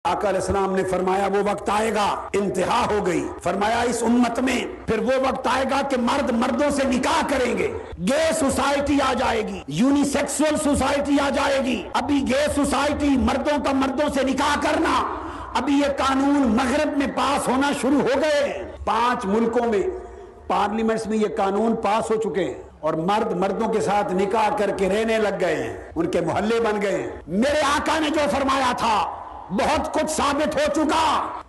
آقا علیہ السلام نے فرمایا وہ وقت آئے گا، انتہا ہو گئی، فرمایا اس امت میں پھر وہ وقت آئے گا کہ مرد مردوں سے نکاح کریں گے، گے سوسائٹی آ جائے گی، یونی سیکسول سوسائٹی آ جائے گی۔ ابھی گے سوسائٹی، مردوں کا مردوں سے نکاح کرنا، ابھی یہ قانون مغرب میں پاس ہونا شروع ہو گئے ہیں۔ 5 ملکوں میں پارلیمنٹس میں یہ قانون پاس ہو چکے ہیں، اور مرد مردوں کے ساتھ نکاح کر کے رہنے لگ گئے ہیں، ان کے محلے بن گئے ہیں۔ میرے آقا نے جو فرمایا تھا بہت کچھ ثابت ہو چکا،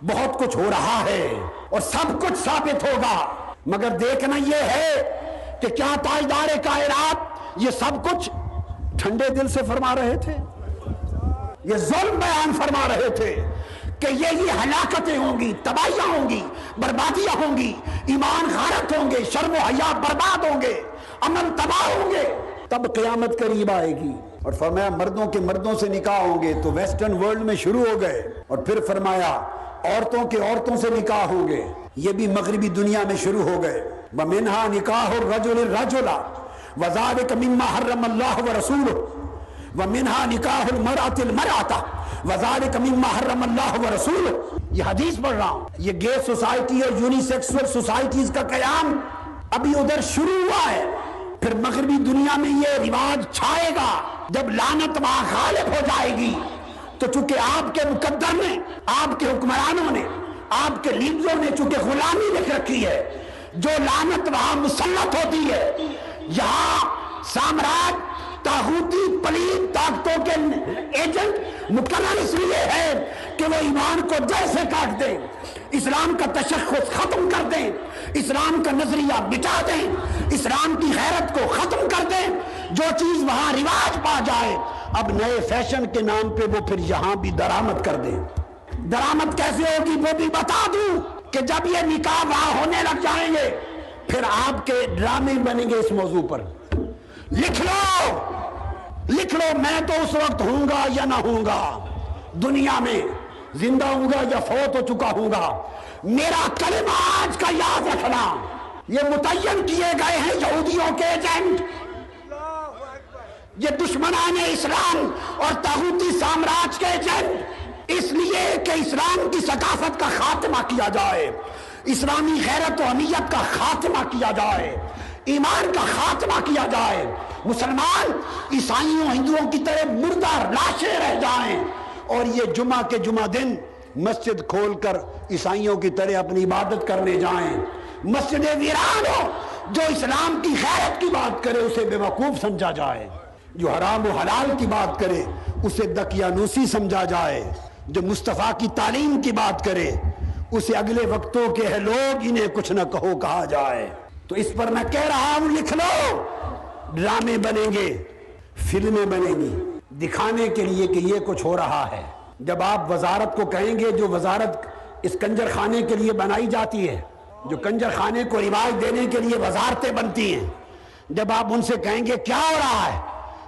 بہت کچھ ہو رہا ہے، اور سب کچھ ثابت ہوگا، مگر دیکھنا یہ ہے کہ کیا تاجدار کائنات یہ سب کچھ ٹھنڈے دل سے فرما رہے تھے؟ یہ ظلم بیان فرما رہے تھے کہ یہ ہلاکتیں ہوں گی، تباہیاں ہوں گی، بربادیاں ہوں گی، ایمان غارت ہوں گے، شرم و حیا برباد ہوں گے، امن تباہ ہوں گے، تب قیامت قریب آئے گی۔ اور فرمایا مردوں کے مردوں سے نکاح ہوں گے تو ویسٹرن ورلڈ میں شروع ہو گئے، اور پھر فرمایا عورتوں کے عورتوں سے نکاح ہوں گے، یہ بھی مغربی دنیا میں شروع ہو گئے۔ وَمِنْهَا نِكَاحُ الرَّجُلِ الرَّجُلَ وَذَلِكَ مِمَّا حَرَّمَ اللَّهُ وَرَسُولُهُ وَمِنْهَا نِكَاحُ الْمَرْأَةِ الْمَرْأَةَ وَذَلِكَ مِمَّا حَرَّمَ اللَّهُ وَرَسُولُهُ۔ یہ حدیث پڑھ رہا ہوں۔ یہ گے سوسائٹی اور یونی سیکسول سوسائٹیز کا قیام ابھی ادھر شروع ہوا ہے، پھر مغربی دنیا میں یہ رواج چھائے گا۔ جب لعنت وہاں غالب ہو جائے گی تو چونکہ آپ کے مقدر نے، آپ کے حکمرانوں نے، آپ کے لیڈروں نے چونکہ غلامی لکھ رکھی ہے، جو لعنت وہاں مسلط ہوتی ہے، یہاں سامراج طاغوتی پلید طاقتوں کے ایجنٹ مقرر اس لیے ہے کہ وہ ایمان کو جڑ سے کاٹ دیں، اسلام کا تشخص ختم کر دیں، اسلام کا نظریہ مٹا دیں، اسلام کی غیرت کو ختم کر دیں۔ جو چیز وہاں رواج پا جائے اب نئے فیشن کے نام پہ وہ پھر یہاں بھی درآمد کر دیں۔ درآمد کیسے ہوگی وہ بھی بتا دوں کہ جب یہ نکاح وہاں ہونے لگ جائیں گے پھر آپ کے ڈرامے بنیں گے اس موضوع پر۔ لکھ لو میں تو اس وقت ہوں گا یا نہ ہوں گا، دنیا میں زندہ ہوں گا یا فوت ہو چکا ہوں گا، میرا کلمہ آج کا یاد رکھنا۔ یہ متعین کیے گئے ہیں یہودیوں کے ایجنٹ، یہ دشمنان اسلام اور طاغوتی سامراج کے ایجنٹ، اس لیے کہ اسلام کی ثقافت کا خاتمہ کیا جائے، اسلامی غیرت و حمیت کا خاتمہ کیا جائے، ایمان کا خاتمہ کیا جائے، مسلمان عیسائیوں ہندوؤں کی طرح مردہ لاشیں رہ جائیں، اور یہ جمعہ کے جمعہ دن مسجد کھول کر عیسائیوں کی طرح اپنی عبادت کرنے جائیں، مسجد ویران ہو، جو اسلام کی غیرت کی بات کرے اسے بے وقوف سمجھا جائے، جو حرام و حلال کی بات کرے اسے دقیانوسی سمجھا جائے، جو مصطفیٰ کی تعلیم کی بات کرے اسے اگلے وقتوں کے ہے لوگ انہیں کچھ نہ کہو کہا جائے۔ تو اس پر میں کہہ رہا ہوں لکھ لو، ڈرامے بنیں گے، فلمیں بنیں گی دکھانے کے لیے کہ یہ کچھ ہو رہا ہے۔ جب آپ وزارت کو کہیں گے، جو وزارت اس کنجر خانے کے لیے بنائی جاتی ہے، جو کنجر خانے کو رواج دینے کے لیے وزارتیں بنتی ہیں، جب آپ ان سے کہیں گے کیا ہو رہا ہے،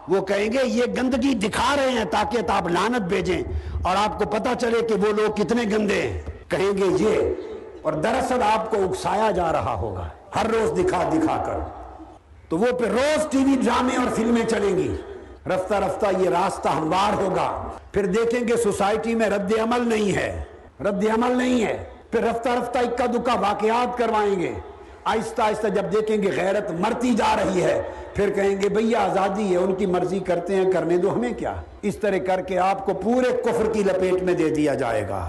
وہ کہیں گے یہ گندگی دکھا رہے ہیں تاکہ آپ لعنت بھیجیں اور آپ کو پتہ چلے کہ وہ لوگ کتنے گندے ہیں، کہیں گے یہ، اور دراصل آپ کو اکسایا جا رہا ہوگا ہر روز دکھا کر، تو وہ پھر روز ٹی وی ڈرامے اور فلمیں چلیں گی، رفتہ رفتہ یہ راستہ ہموار ہوگا، پھر دیکھیں گے سوسائٹی میں رد عمل نہیں ہے، پھر رفتہ رفتہ اکا دکا واقعات کروائیں گے، آہستہ آہستہ جب دیکھیں گے غیرت مرتی جا رہی ہے پھر کہیں گے بھئی آزادی ہے، ان کی مرضی کرتے ہیں، کرنے دو، ہمیں کیا۔ اس طرح کر کے آپ کو پورے کفر کی لپیٹ میں دے دیا جائے گا۔